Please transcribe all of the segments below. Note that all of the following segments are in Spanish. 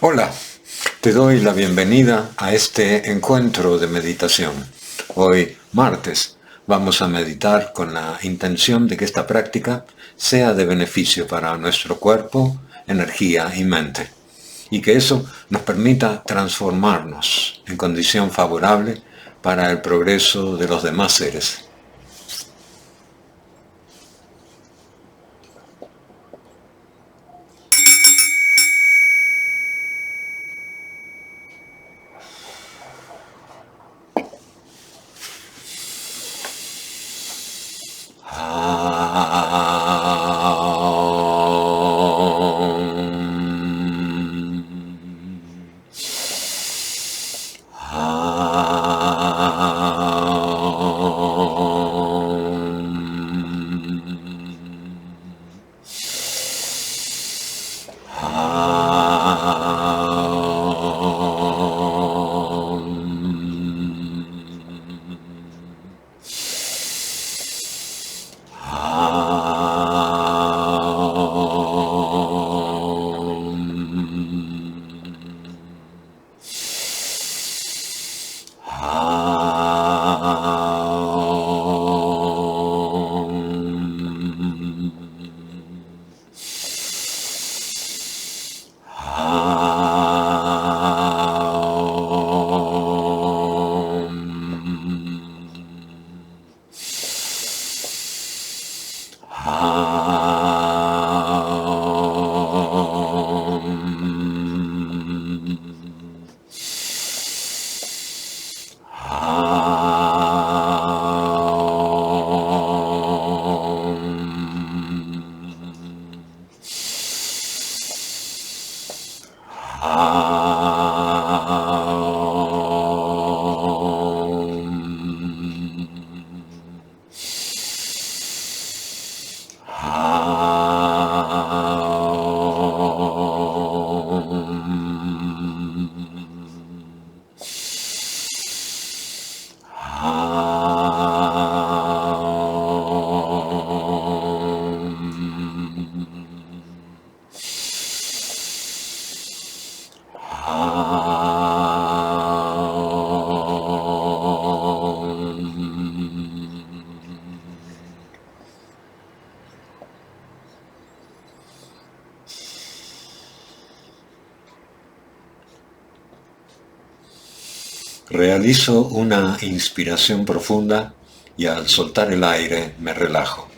Hola, te doy la bienvenida a este encuentro de meditación. Hoy, martes, vamos a meditar con la intención de que esta práctica sea de beneficio para nuestro cuerpo, energía y mente, y que eso nos permita transformarnos en condición favorable para el progreso de los demás seres. Realizo una inspiración profunda y al soltar el aire me relajo.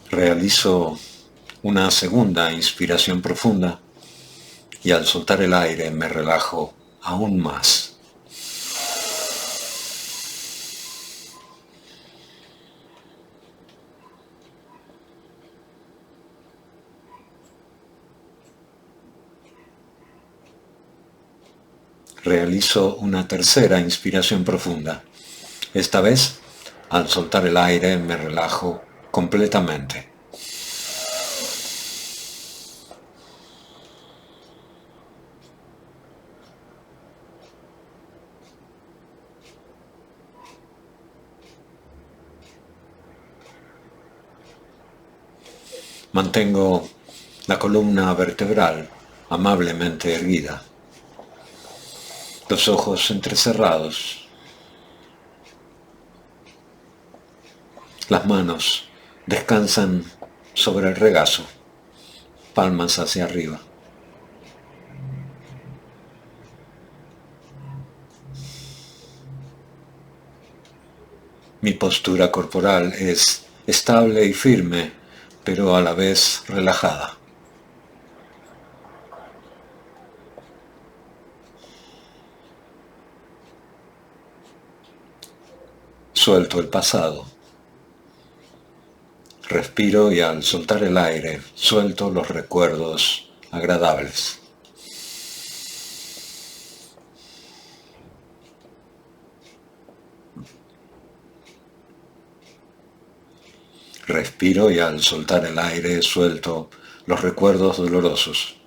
Realizo una segunda inspiración profunda y al soltar el aire me relajo aún más. Realizo una tercera inspiración profunda. Esta vez, al soltar el aire, me relajo completamente. Mantengo la columna vertebral amablemente erguida, los ojos entrecerrados, las manos descansan sobre el regazo, palmas hacia arriba. Mi postura corporal es estable y firme, pero a la vez relajada. Suelto el pasado. Respiro y al soltar el aire, suelto los recuerdos agradables. Respiro y al soltar el aire, suelto los recuerdos dolorosos.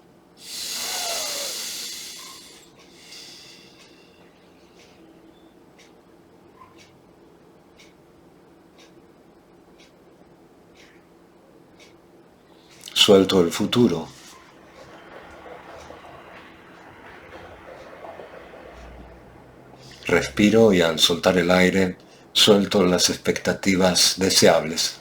Suelto el futuro. Respiro y al soltar el aire, suelto las expectativas deseables.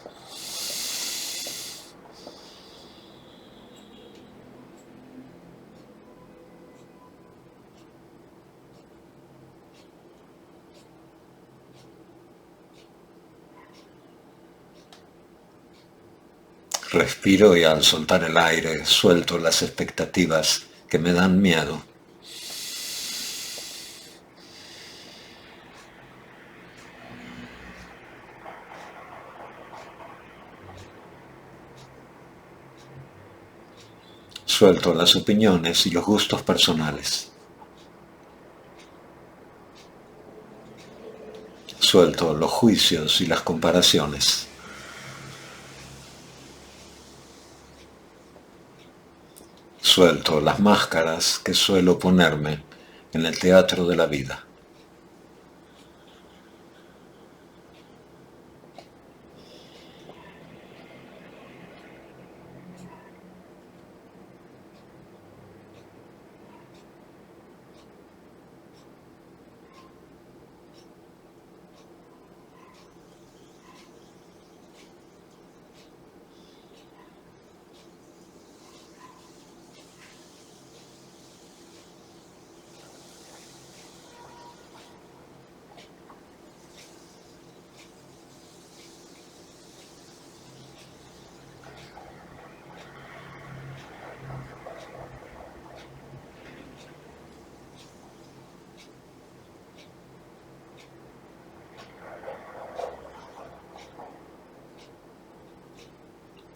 Respiro y al soltar el aire, suelto las expectativas que me dan miedo. Suelto las opiniones y los gustos personales. Suelto los juicios y las comparaciones. Suelto las máscaras que suelo ponerme en el teatro de la vida.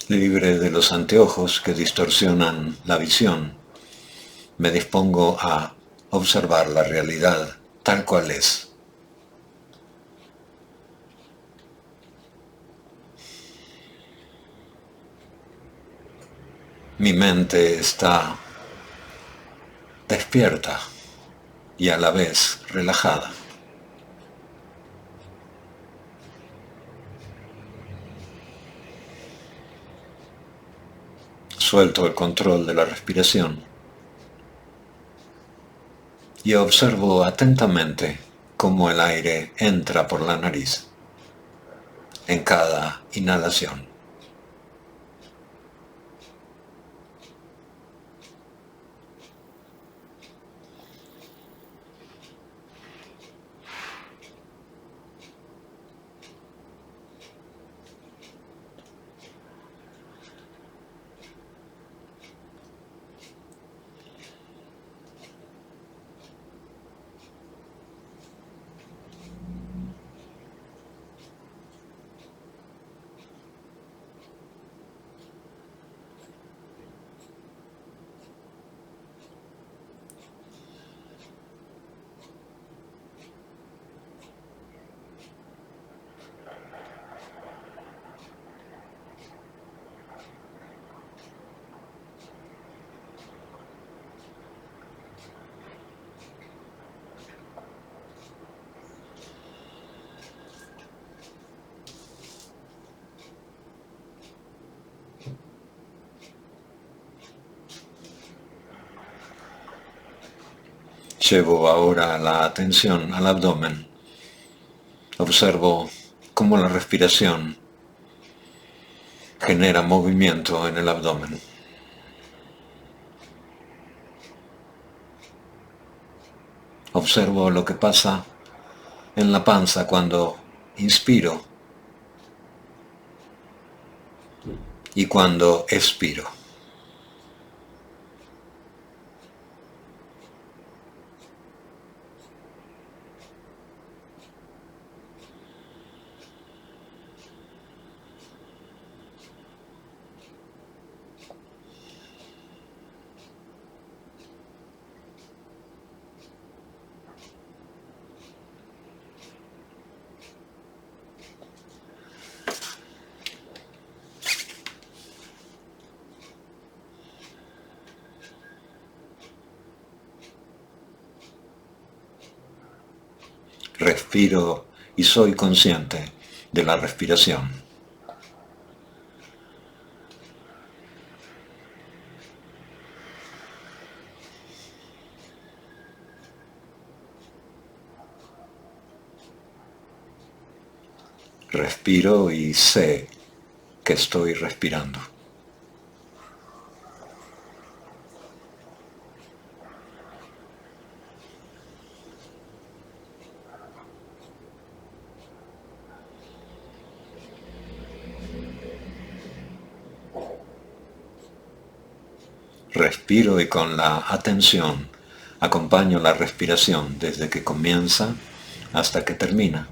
Libre de los anteojos que distorsionan la visión, me dispongo a observar la realidad tal cual es. Mi mente está despierta y a la vez relajada. Suelto el control de la respiración y observo atentamente cómo el aire entra por la nariz en cada inhalación. Llevo ahora la atención al abdomen. Observo cómo la respiración genera movimiento en el abdomen. Observo lo que pasa en la panza cuando inspiro y cuando expiro. Respiro y soy consciente de la respiración. Respiro y sé que estoy respirando. Respiro y con la atención acompaño la respiración desde que comienza hasta que termina.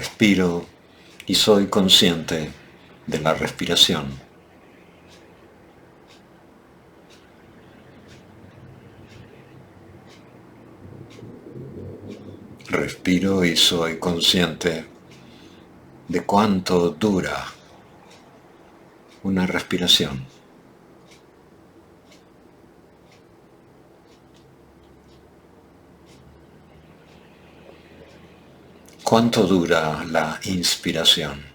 Respiro y soy consciente de la respiración. Respiro y soy consciente de cuánto dura una respiración. ¿Cuánto dura la inspiración?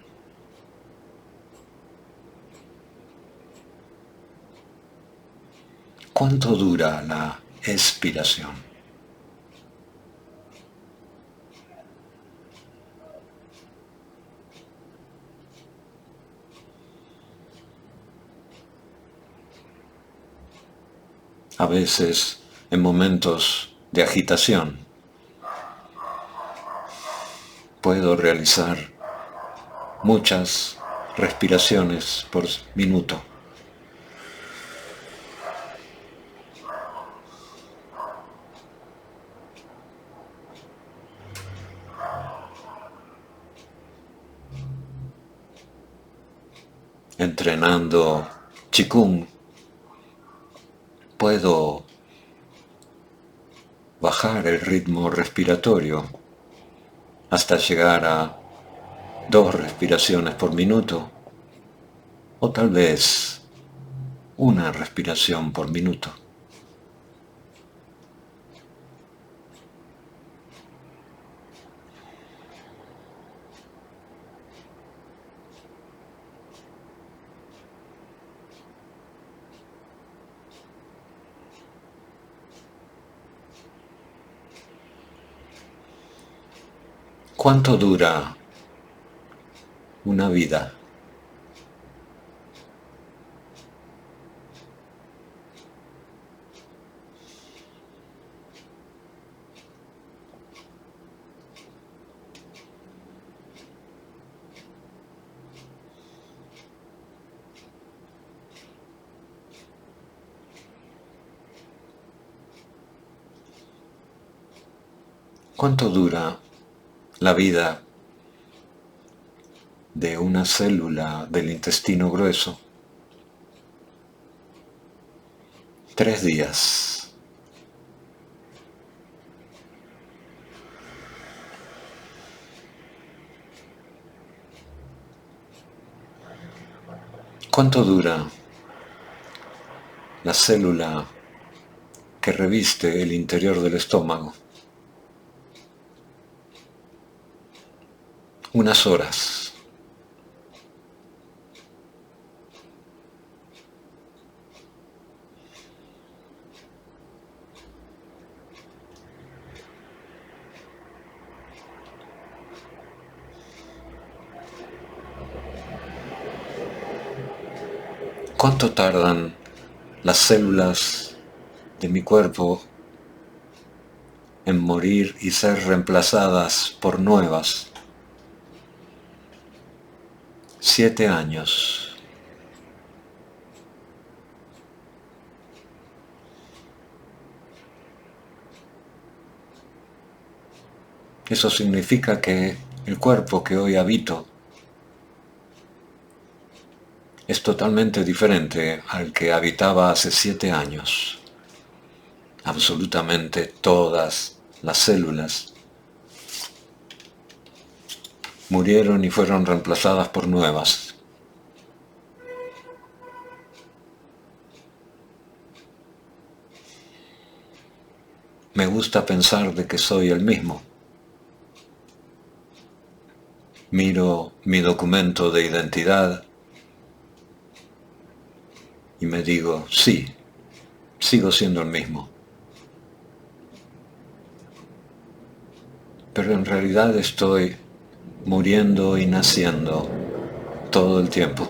¿Cuánto dura la expiración? A veces, en momentos de agitación, puedo realizar muchas respiraciones por minuto. Entrenando Qigong, puedo bajar el ritmo respiratorio hasta llegar a 2 respiraciones por minuto o tal vez una respiración por minuto. ¿Cuánto dura una vida? ¿Cuánto dura la vida de una célula del intestino grueso? 3 días. ¿Cuánto dura la célula que reviste el interior del estómago? Unas horas. ¿Cuánto tardan las células de mi cuerpo en morir y ser reemplazadas por nuevas? 7 años. Eso significa que el cuerpo que hoy habito es totalmente diferente al que habitaba hace 7 años. Absolutamente todas las células murieron y fueron reemplazadas por nuevas. Me gusta pensar de que soy el mismo. Miro mi documento de identidad y me digo, sí, sigo siendo el mismo. Pero en realidad estoy muriendo y naciendo todo el tiempo.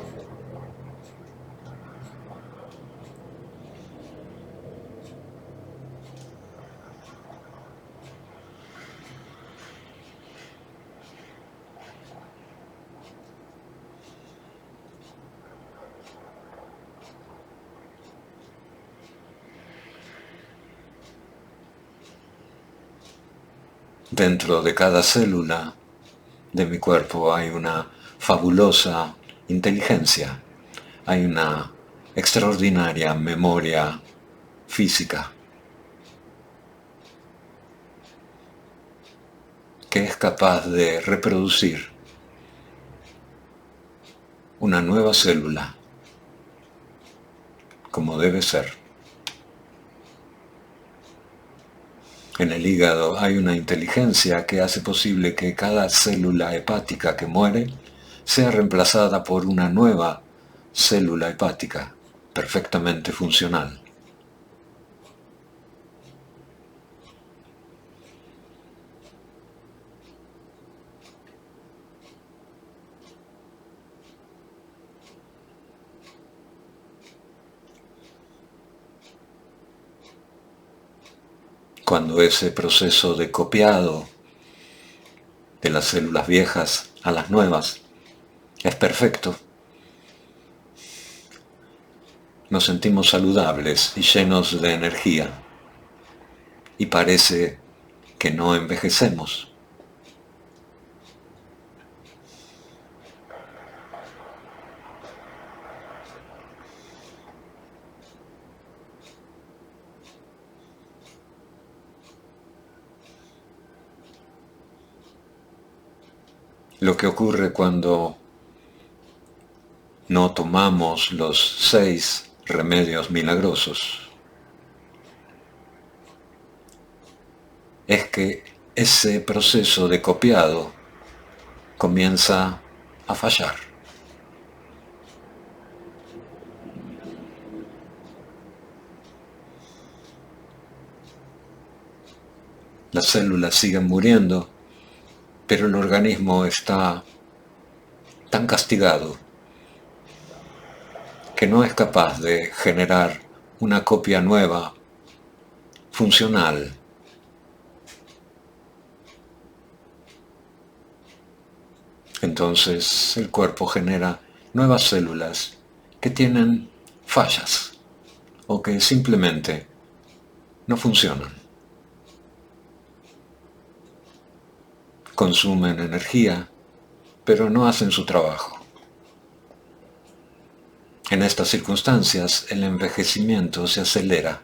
Dentro de cada célula de mi cuerpo hay una fabulosa inteligencia, hay una extraordinaria memoria física que es capaz de reproducir una nueva célula como debe ser. En el hígado hay una inteligencia que hace posible que cada célula hepática que muere sea reemplazada por una nueva célula hepática perfectamente funcional. Cuando ese proceso de copiado de las células viejas a las nuevas es perfecto, nos sentimos saludables y llenos de energía y parece que no envejecemos. Lo que ocurre cuando no tomamos los 6 remedios milagrosos es que ese proceso de copiado comienza a fallar. Las células siguen muriendo, pero el organismo está tan castigado que no es capaz de generar una copia nueva, funcional. Entonces el cuerpo genera nuevas células que tienen fallas o que simplemente no funcionan. Consumen energía, pero no hacen su trabajo. En estas circunstancias, el envejecimiento se acelera.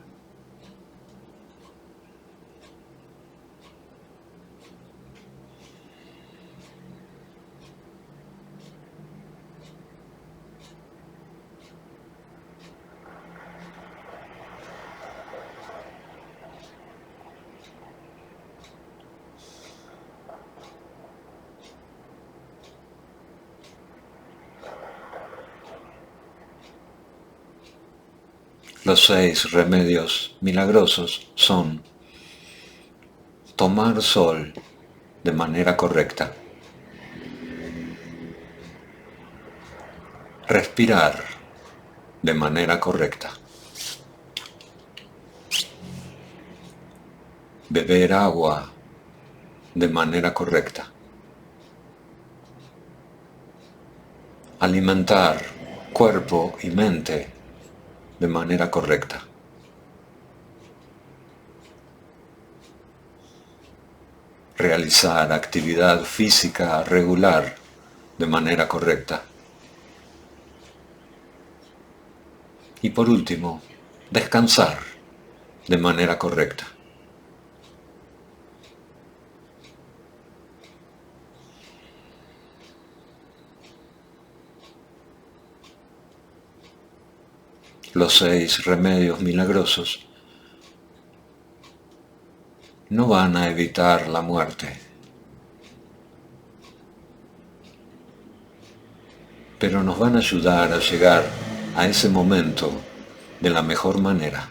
Los 6 remedios milagrosos son tomar sol de manera correcta, respirar de manera correcta, beber agua de manera correcta, alimentar cuerpo y mente de manera correcta, realizar actividad física regular de manera correcta. Y por último, descansar de manera correcta. Los 6 remedios milagrosos no van a evitar la muerte, pero nos van a ayudar a llegar a ese momento de la mejor manera.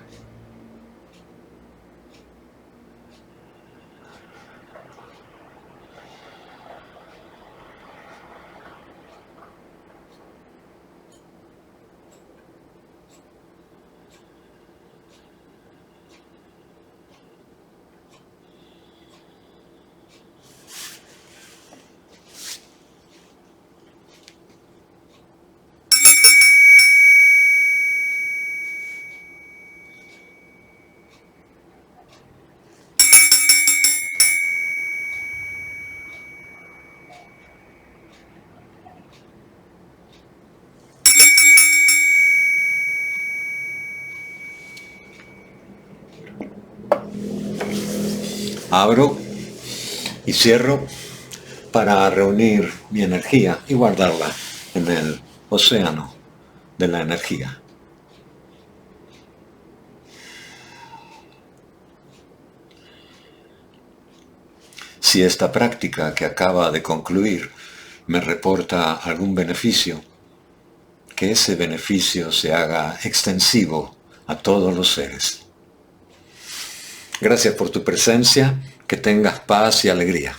Abro y cierro para reunir mi energía y guardarla en el océano de la energía. Si esta práctica que acaba de concluir me reporta algún beneficio, que ese beneficio se haga extensivo a todos los seres. Gracias por tu presencia, que tengas paz y alegría.